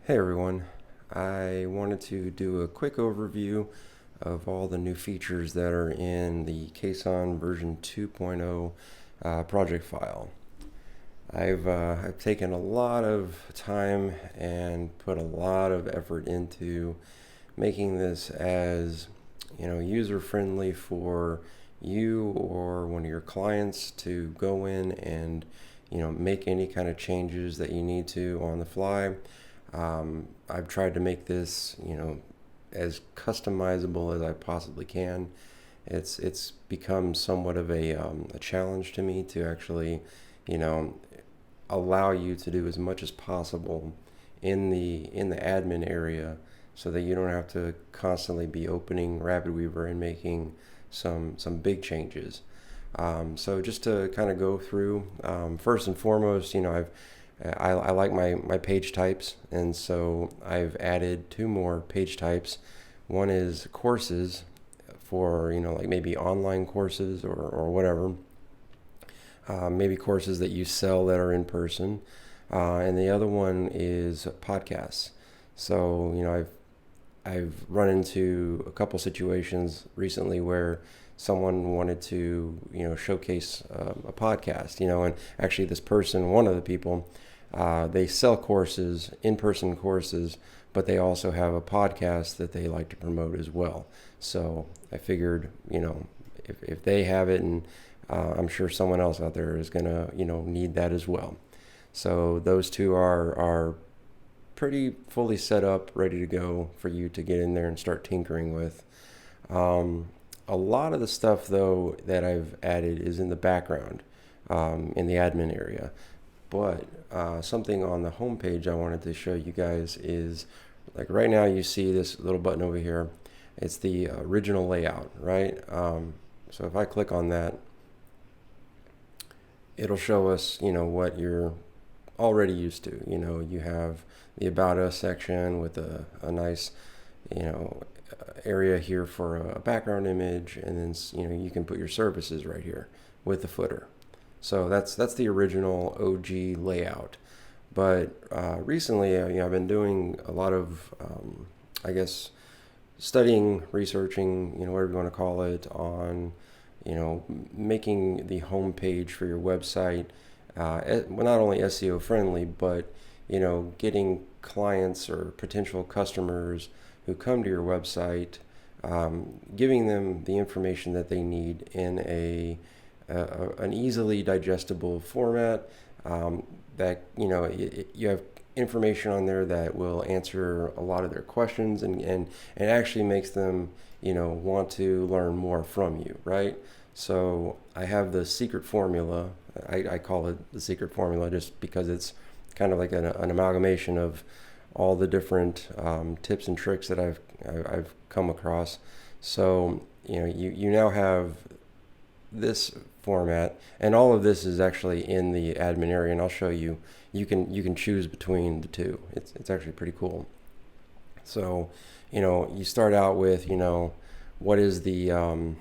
Hey everyone, I wanted to do a quick overview of all the new features that are in the Caisson version 2.0 project file. I've taken a lot of time and put a lot of effort into making this as user friendly for you or one of your clients to go in and make any kind of changes that you need to on the fly. I've tried to make this, as customizable as I possibly can. It's become somewhat of a challenge to me to actually, you know, allow you to do as much as possible in the admin area, so that you don't have to constantly be opening RapidWeaver and making some big changes. So just to kind of go through, first and foremost, I like my page types, and so I've added two more page types. One is courses for, like maybe online courses or whatever, maybe courses that you sell that are in person. And the other one is podcasts. So, I've run into a couple situations recently where someone wanted to, showcase a podcast, and actually this person, one of the people, they sell courses, in-person courses, but they also have a podcast that they like to promote as well. So I figured, if they have it, and I'm sure someone else out there is gonna, need that as well. So those two are pretty fully set up, ready to go for you to get in there and start tinkering with. A lot of the stuff, though, that I've added is in the background, in the admin area. But something on the home page I wanted to show you guys is, like right now you see this little button over here. It's the original layout, right? So if I click on that, it'll show us, what you're already used to. You have the About Us section with a nice, area here for a background image, and then you can put your services right here with the footer. So that's the original OG layout. But recently, I've been doing a lot of, I guess, studying, researching, whatever you want to call it, on, making the home page for your website, well, not only SEO friendly, but getting clients or potential customers who come to your website, giving them the information that they need in an easily digestible format, that you have information on there that will answer a lot of their questions, and actually makes them want to learn more from you, right? So I have the secret formula. I call it the secret formula just because it's kind of like an amalgamation of all the different tips and tricks that I've come across. So you now have this format, and all of this is actually in the admin area, and I'll show you. You can choose between the two. It's actually pretty cool. So you start out with what is the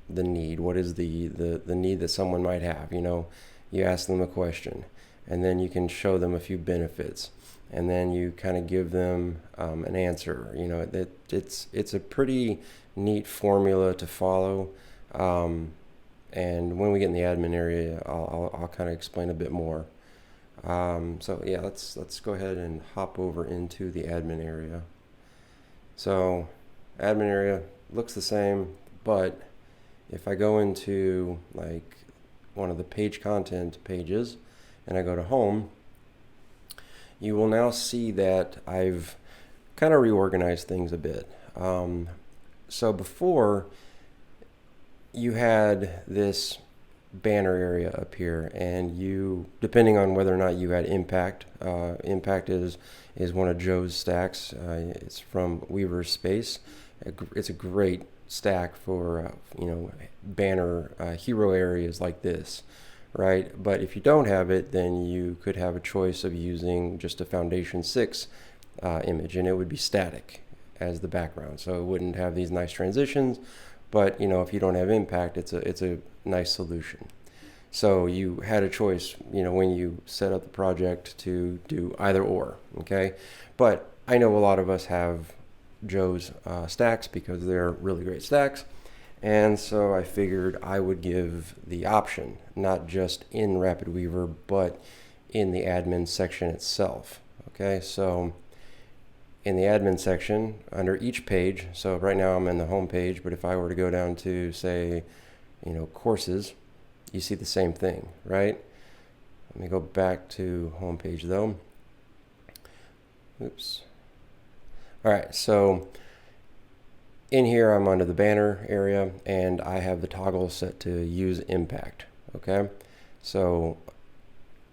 need, what is the need that someone might have. You ask them a question, and then you can show them a few benefits, and then you kind of give them an answer. It's a pretty neat formula to follow. And when we get in the admin area, I'll kind of explain a bit more. So yeah, let's go ahead and hop over into the admin area. So admin area looks the same, but if I go into like one of the page content pages and I go to home, you will now see that I've kind of reorganized things a bit. So before, you had this banner area up here, and depending on whether or not you had Impact, Impact is one of Joe's stacks. It's from Weaver Space. It's a great stack for banner hero areas like this, right? But if you don't have it, then you could have a choice of using just a Foundation 6 image, and it would be static as the background, so it wouldn't have these nice transitions. But if you don't have Impact, it's a nice solution. So you had a choice, when you set up the project, to do either or. Okay, but I know a lot of us have Joe's stacks because they're really great stacks. And so I figured I would give the option, not just in RapidWeaver, but in the admin section itself. Okay, so in the admin section, under each page, so right now I'm in the home page, but if I were to go down to, say, courses, you see the same thing, right? Let me go back to home page though. Oops. All right, so in here I'm under the banner area and I have the toggle set to use impact. Okay, so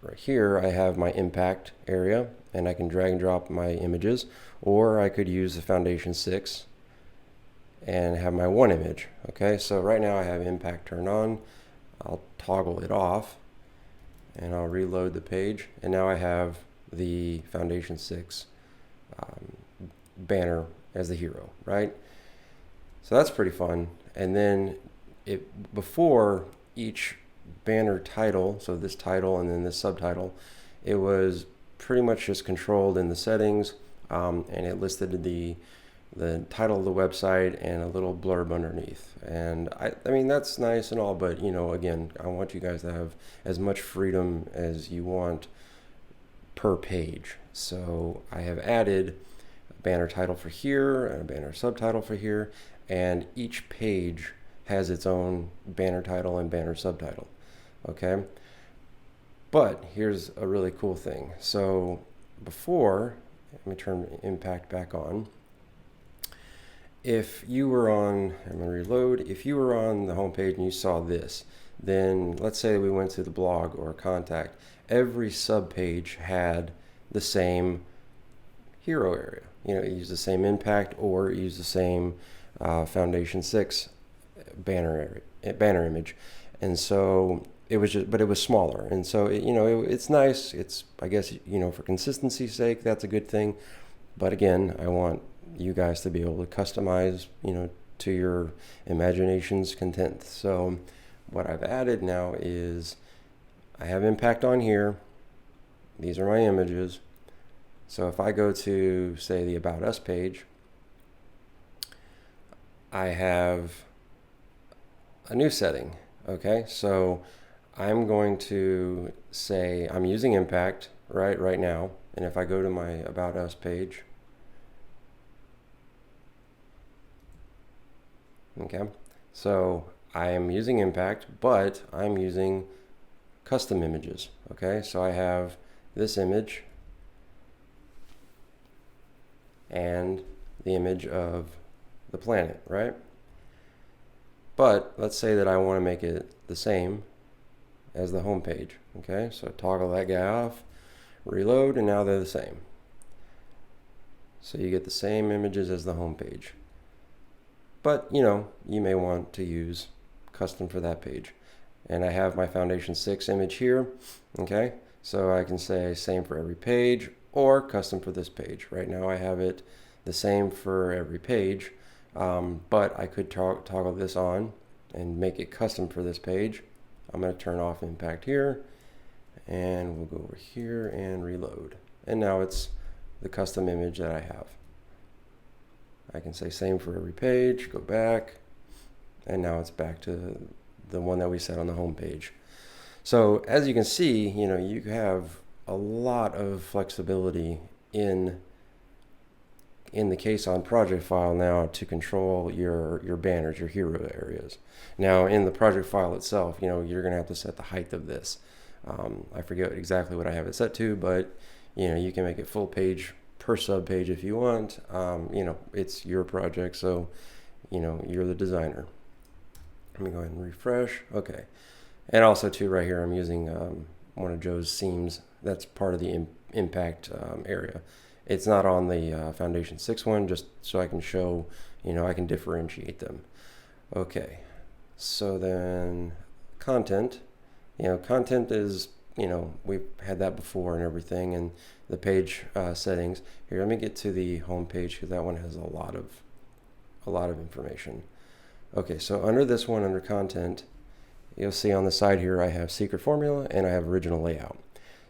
right here I have my impact area and I can drag and drop my images, or I could use the Foundation 6 and have my one image. Okay, so right now I have impact turned on. I'll toggle it off and I'll reload the page, and now I have the Foundation 6 banner as the hero, right? So that's pretty fun. And then before each banner title, so this title and then this subtitle, it was pretty much just controlled in the settings, and it listed the title of the website and a little blurb underneath. And I mean, that's nice and all, but again, I want you guys to have as much freedom as you want per page. So I have added a banner title for here and a banner subtitle for here, and each page has its own banner title and banner subtitle. Okay, but here's a really cool thing. So before, let me turn impact back on. If you were on, I'm going to reload, if you were on the home page and you saw this, then let's say we went to the blog or contact, every sub page had the same hero area. It used the same impact, or it used the same Foundation 6 banner image. And so it was just, but it was smaller. And so it's nice. It's, I guess, for consistency's sake, that's a good thing. But again, I want you guys to be able to customize, to your imagination's content. So what I've added now is I have impact on here. These are my images. So if I go to, say, the About Us page, I have a new setting. Okay, so I'm going to say I'm using impact right now. And if I go to my About Us page, okay, so I am using impact, but I'm using custom images. Okay, so I have this image and the image of the planet, right? But let's say that I want to make it the same as the home page. Okay, so toggle that guy off, reload, and now they're the same. So you get the same images as the home page. But you may want to use custom for that page. And I have my Foundation 6 image here. Okay, so I can say same for every page or custom for this page. Right now I have it the same for every page, but I could toggle this on and make it custom for this page. I'm going to turn off impact here, and we'll go over here and reload. And now it's the custom image that I have. I can say same for every page, go back, and now it's back to the one that we set on the home page. So as you can see, you have a lot of flexibility in the Caisson project file now to control your banners, your hero areas. Now in the project file itself, you're going to have to set the height of this. I forget exactly what I have it set to, but you can make it full page per sub page if you want. It's your project, so you're the designer. Let me go ahead and refresh. Okay, and also too, right here I'm using one of Joe's seams. That's part of the impact area. It's not on the Foundation 6 one, just so I can show, I can differentiate them. Okay, so then content. Content is, we've had that before and everything, and the page settings. Here, let me get to the home page because that one has a lot of information. Okay, so under this one, under content, you'll see on the side here I have secret formula and I have original layout.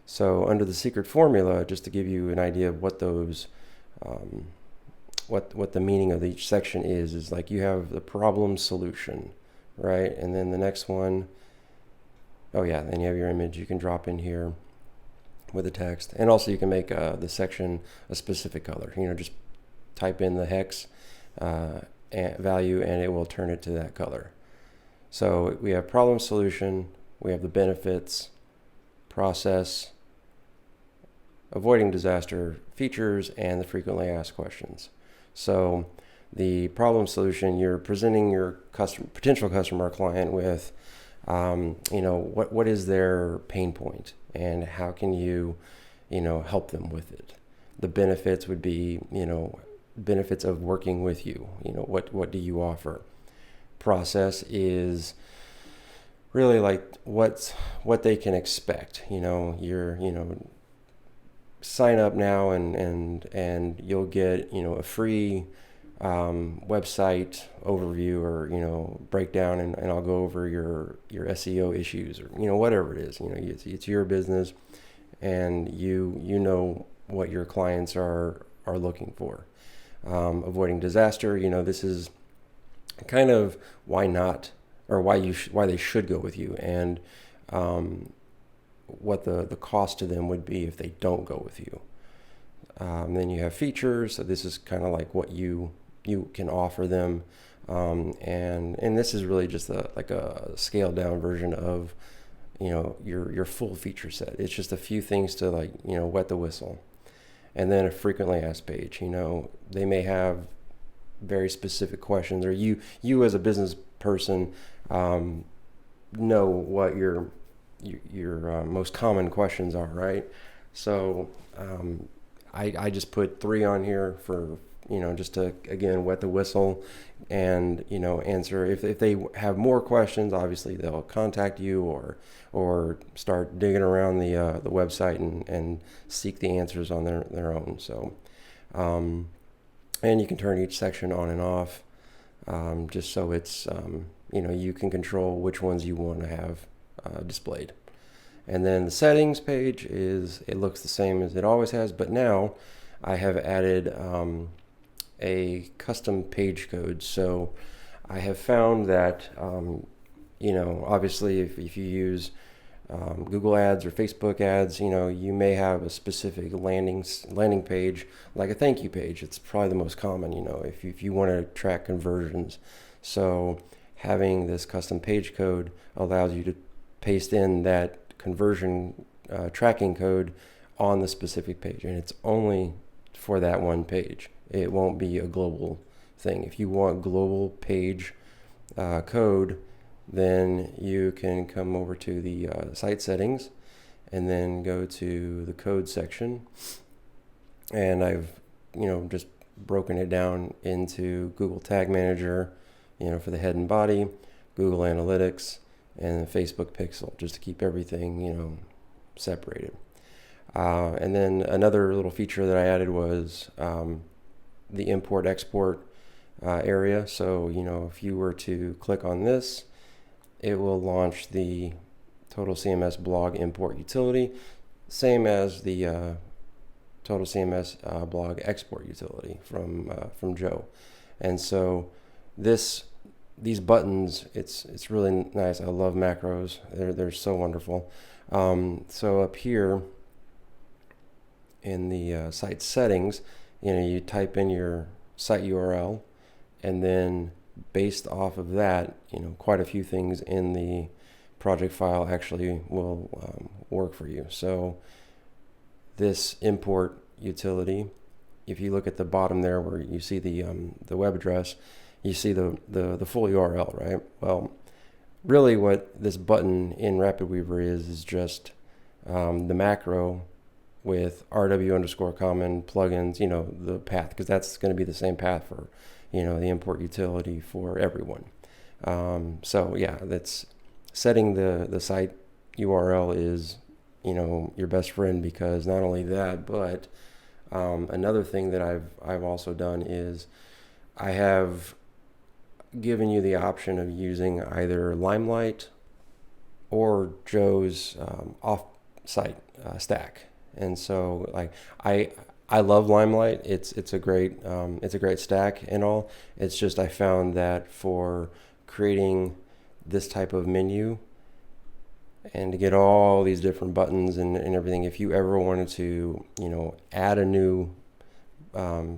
So under the secret formula, just to give you an idea of what those what the meaning of each section is like you have the problem solution, right? And then the next one, oh yeah, then you have your image you can drop in here with the text. And also you can make the section a specific color. Just type in the hex value and it will turn it to that color. So we have problem solution, we have the benefits, process, avoiding disaster, features, and the frequently asked questions. So the problem solution, you're presenting your potential customer or client with, what is their pain point and how can you, help them with it. The benefits would be, benefits of working with you. What do you offer? Process is really like what they can expect. Sign up now and you'll get a free website overview or breakdown, and I'll go over your SEO issues or whatever it is. It's your business, and you know what your clients are looking for. Avoiding disaster, this is kind of why not, or why they should go with you, and what the cost to them would be if they don't go with you. Then you have features. So this is kind of like what you can offer them, and this is really just a scaled down version of your full feature set. It's just a few things to wet the whistle. And then a frequently asked page. They may have very specific questions, or you as a business person know what your most common questions are, right? So I just put 3 on here for just to again wet the whistle and answer. If they have more questions, obviously they'll contact you or start digging around the website and seek the answers on their own. So and you can turn each section on and off, just so it's you can control which ones you want to have displayed. And then the settings page it looks the same as it always has, but now I have added a custom page code. So I have found that obviously if you use Google ads or Facebook ads, you may have a specific landing page, like a thank you page. It's probably the most common, if you want to track conversions. So having this custom page code allows you to paste in that conversion tracking code on the specific page, and it's only for that one page. It won't be a global thing. If you want global page code, then you can come over to the site settings and then go to the code section. And I've just broken it down into Google Tag Manager, for the head and body, Google Analytics, and Facebook Pixel, just to keep everything separated. And then another little feature that I added was the import-export area. So if you were to click on this, it will launch the Total CMS blog import utility, same as the Total CMS blog export utility from Joe. And so these buttons, it's really nice. I love macros. They're so wonderful. So up here in the site settings, you type in your site URL, and then based off of that, quite a few things in the project file actually will work for you. So this import utility, if you look at the bottom there where you see the web address, you see the full URL, right? Well, really what this button in RapidWeaver is just the macro with rw_common plugins, the path, because that's going to be the same path for the import utility for everyone. So yeah, that's setting the site URL is your best friend, because not only that, but another thing that I've also done is I have given you the option of using either Limelight or Joe's Offsite Stack. And so I I love Limelight. It's a great stack and all. It's just I found that for creating this type of menu and to get all these different buttons and everything, if you ever wanted to, add a new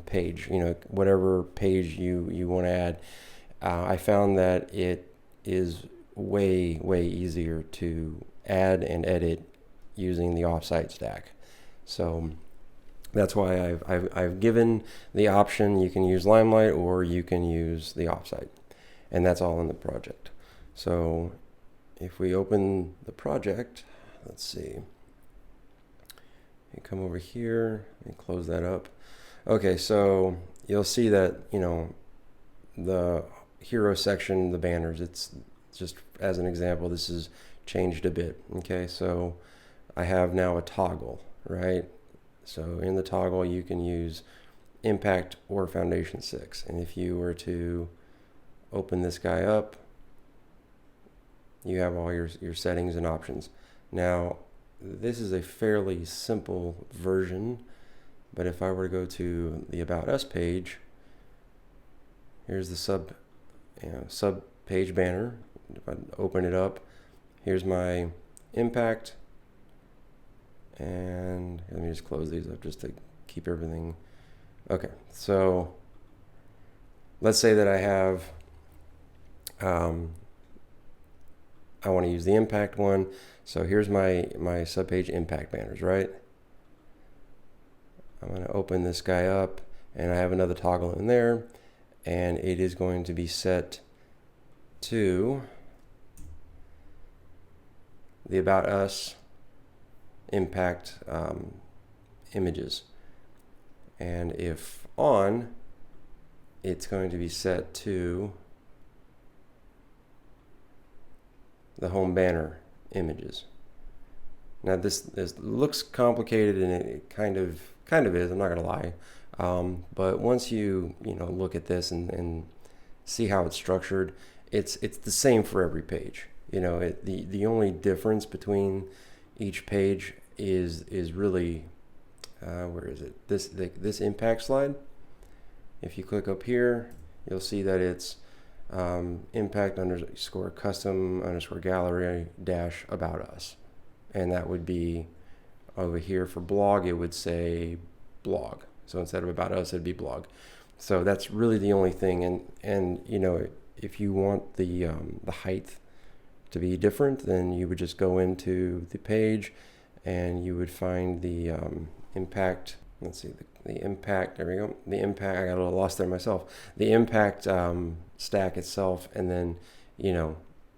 page, whatever page you want to add, I found that it is way easier to add and edit using the Offsite Stack. So that's why I've given the option. You can use Limelight or you can use the Offsite, and that's all in the project. So if we open the project, let's see. You come over here and close that up. Okay, so you'll see that the hero section, the banners. It's just as an example. This is changed a bit. Okay, so I have now a toggle, right? So in the toggle, you can use Impact or Foundation 6. And if you were to open this guy up, you have all your settings and options. Now, this is a fairly simple version, but if I were to go to the About Us page, here's the sub page banner. If I open it up, here's my impact. And let me just close these up just to keep everything. Okay, so let's say that I have, I want to use the impact one. So here's my subpage impact banners, right? I'm going to open this guy up, and I have another toggle in there, and it is going to be set to the About Us impact images. And if on, it's going to be set to the home banner images. Now this looks complicated, and it kind of is, I'm not gonna lie, but once you look at this and see how it's structured, it's the same for every page. The only difference between each page is really where is it? This impact slide. If you click up here, you'll see that it's impact underscore custom underscore gallery dash about us, and that would be over here for blog. It would say blog. So instead of about us, it'd be blog. So that's really the only thing. And if you want the height to be different, then you would just go into the page and you would find the impact. Let's see, the impact, there we go. The impact, I got a little lost there myself. The impact stack itself, and then,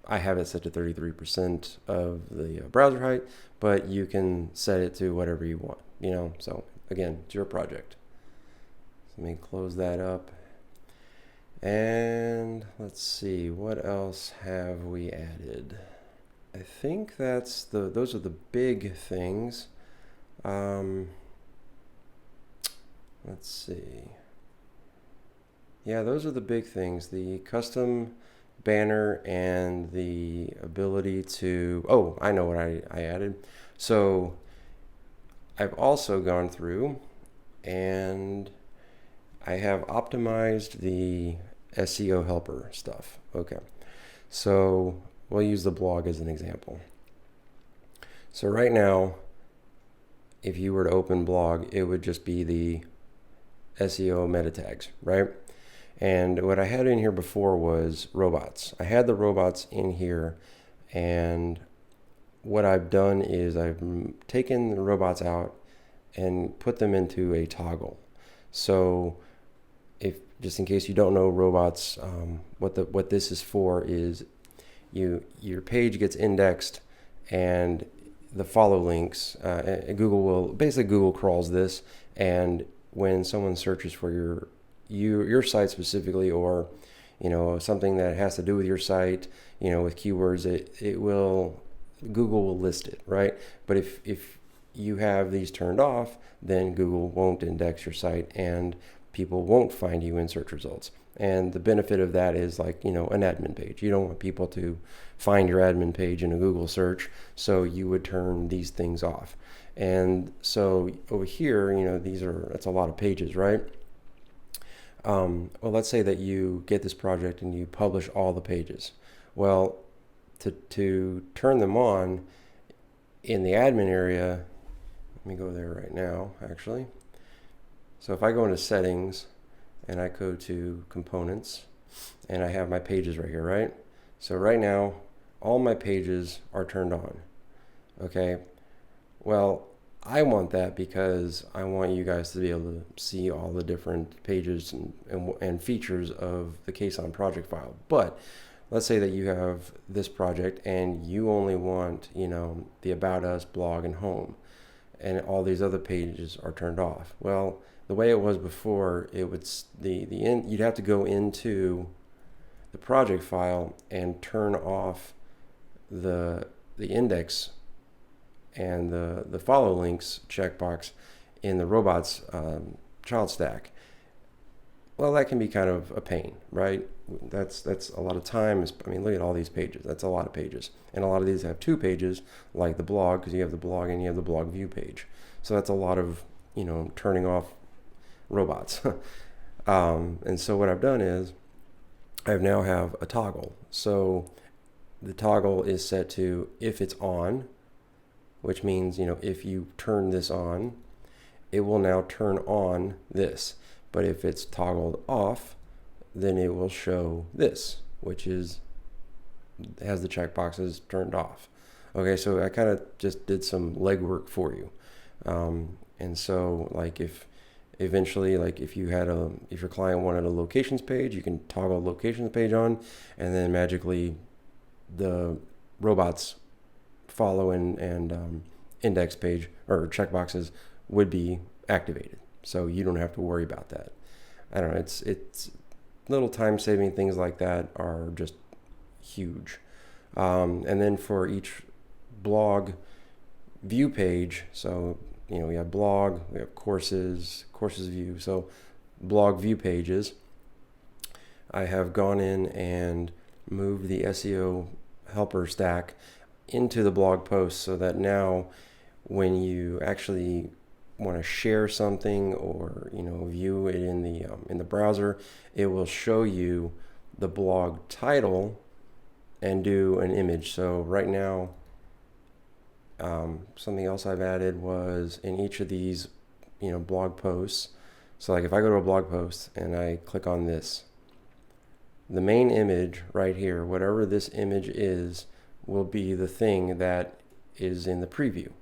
I have it set to 33% of the browser height, but you can set it to whatever you want, So again, it's your project. So let me close that up. And let's see, what else have we added? I think those are the big things. Let's see. Yeah, those are the big things. The custom banner and the ability to, oh, I know what I added. So I've also gone through and I have optimized the SEO Helper stuff. Okay. So we'll use the blog as an example. So right now, if you were to open blog, it would just be the SEO meta tags, right? And what I had in here before was robots. I had the robots in here, and what I've done is I've taken the robots out and put them into a toggle. So if just in case you don't know robots, what this is for is your page gets indexed, and the follow links, Google crawls this, and when someone searches for your site specifically, or something that has to do with your site, with keywords, Google will list it, right? But if you have these turned off, then Google won't index your site, and people won't find you in search results. And the benefit of that is like, an admin page. You don't want people to find your admin page in a Google search, so you would turn these things off. And so over here, that's a lot of pages, right? Well, let's say that you get this project and you publish all the pages. Well, to turn them on in the admin area, let me go there right now, actually. So if I go into settings and I go to components and I have my pages right here, right? So right now, all my pages are turned on. Okay. Well, I want that because I want you guys to be able to see all the different pages and features of the Caisson project file. But let's say that you have this project and you only want, the About Us, blog, and home, and all these other pages are turned off. Well, the way it was before, it would you'd have to go into the project file and turn off the index and the follow links checkbox in the robots child stack. Well, that can be kind of a pain, right? That's a lot of time. I mean, look at all these pages. That's a lot of pages. And a lot of these have 2 pages, like the blog, because you have the blog and you have the blog view page. So that's a lot of, turning off robots. And so what I've done is I now have a toggle. So the toggle is set to if it's on, which means, if you turn this on, it will now turn on this. But if it's toggled off, then it will show this, which has the checkboxes turned off. Okay, so I kind of just did some legwork for you. And so like if eventually, like if your client wanted a locations page, you can toggle locations page on, and then magically the robots follow and index page or checkboxes would be activated. So you don't have to worry about that. I don't know, it's little time-saving things like that are just huge. And then for each blog view page, so we have blog, we have courses view. So blog view pages, I have gone in and moved the SEO Helper stack into the blog post, so that now when you actually want to share something or view it in the browser, it will show you the blog title and do an image. So right now, something else I've added was in each of these blog posts. So like if I go to a blog post and I click on this, the main image right here, whatever this image is, will be the thing that is in the preview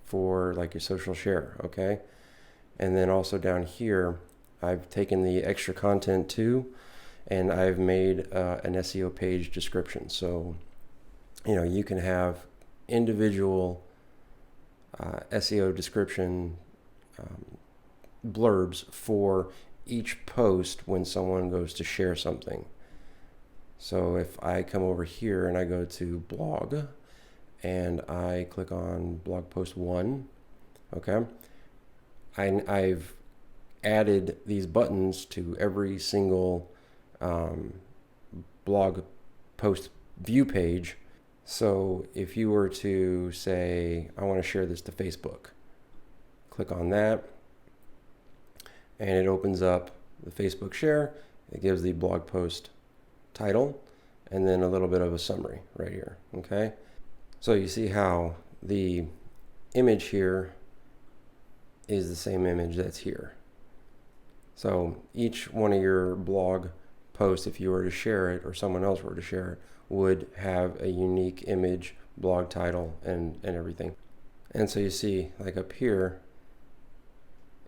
for like your social share. Okay. And then also down here, I've taken the extra content too, and I've made an SEO page description. So you can have individual SEO description blurbs for each post when someone goes to share something. So if I come over here and I go to blog and I click on blog post 1, okay, I've added these buttons to every single blog post view page. So if you were to say, I want to share this to Facebook, click on that, and it opens up the Facebook share. It gives the blog post title and then a little bit of a summary right here. Okay, so you see how the image here is the same image that's here. So each one of your blog posts, if you were to share it or someone else were to share it, would have a unique image, blog title, and everything. And so you see, like up here,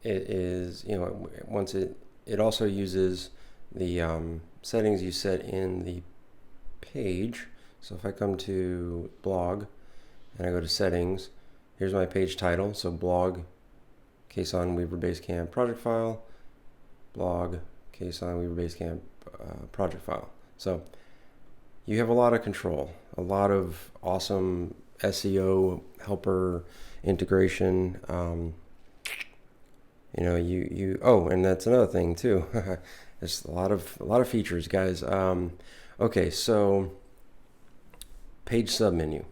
it is, once it also uses the settings you set in the page. So if I come to blog and I go to settings, here's my page title. So blog, Caisson Weaver Basecamp project file, blog, Caisson Weaver Basecamp project file. So you have a lot of control, a lot of awesome SEO helper integration. Oh, and that's another thing too. There's a lot of features, guys. Okay, so page submenu.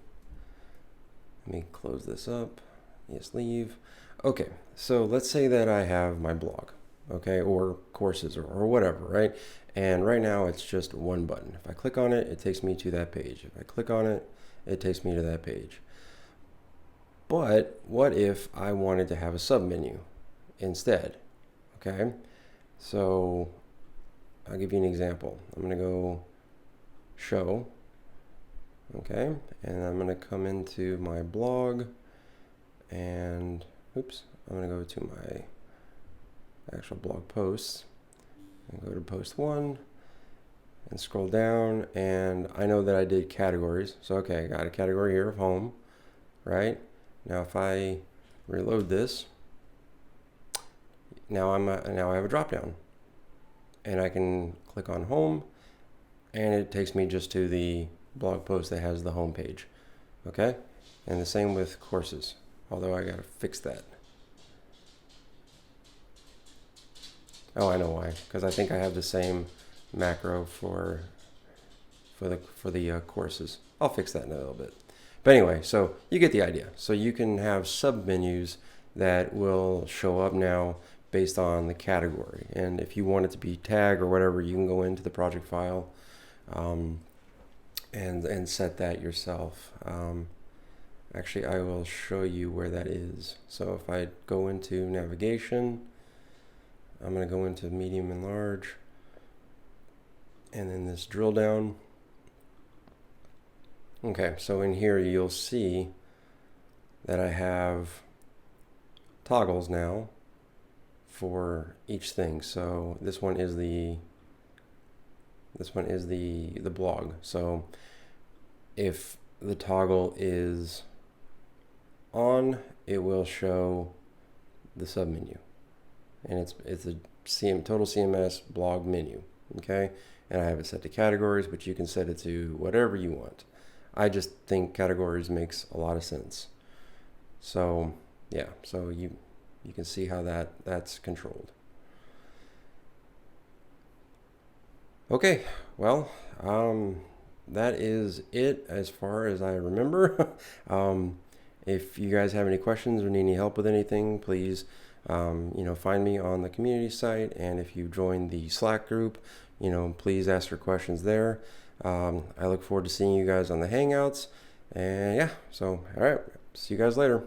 Let me close this up. Yes, leave. Okay, so let's say that I have my blog, okay, or courses or whatever, right? And right now it's just one button. If I click on it, it takes me to that page. If I click on it, it takes me to that page. But what if I wanted to have a submenu instead? Okay, so I'll give you an example. I'm going to go show, okay, and I'm going to come into my blog, and oops, I'm going to go to my actual blog posts and go to post 1 and scroll down, and I know that I did categories. So okay, I got a category here of home, right? Now if I reload this, now I have a drop down, and I can click on home, and it takes me just to the blog post that has the home page. Okay, and the same with courses, although I gotta fix that. Oh, I know why, because I think I have the same macro for the courses. I'll fix that in a little bit. But anyway, so you get the idea. So you can have submenus that will show up now based on the category. And if you want it to be tag or whatever, you can go into the project file and set that yourself. Actually, I will show you where that is. So if I go into navigation, I'm going to go into medium and large, and then this drill down. Okay, so in here you'll see that I have toggles now for each thing. So this one is the blog. So if the toggle is on, it will show the submenu, and it's a total CMS blog menu. Okay, and I have it set to categories, but you can set it to whatever you want. I just think categories makes a lot of sense. So yeah, so you can see how that's controlled. Okay, well, that is it as far as I remember. If you guys have any questions or need any help with anything, please find me on the community site, and if you join the Slack group, please ask your questions there. I look forward to seeing you guys on the Hangouts, and yeah, so all right, see you guys later.